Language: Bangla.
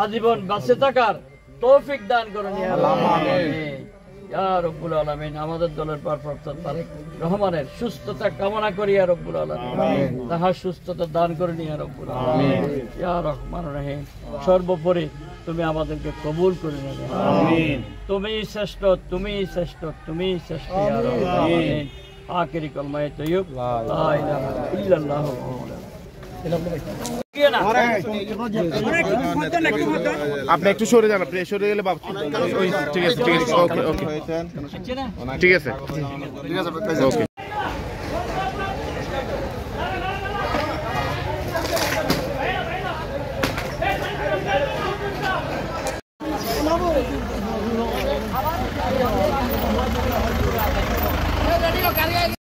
আজীবন বাঁচে থাকার তৌফিক দান করুন ইয়া রব্বুল আলামিন। আমাদের দলের ভারপ্রাপ্ত তারেক রহমানের সুস্থতা কামনা করি ইয়া রব্বুল আলামিন, তাহার সুস্থতা দান করুন ইয়া রব্বুল আলামিন। ইয়া রহমানুর রহিম, সর্বোপরি তুমি আমাদেরকে কবুল করে নেবে। আমিন। তুমি শ্রেষ্ঠ, তুমি শ্রেষ্ঠ, তুমি শ্রেষ্ঠ ইয়া রব্বুল আলামিন। আখিরি কলমায়ে তৈয়ব লা ইলাহা ইল্লাল্লাহ। আপনি একটু সরে যান, আপনি সরে গেলে ঠিক আছে, ঠিক আছে, ওকে ওকে, ঠিক আছে, ওকে।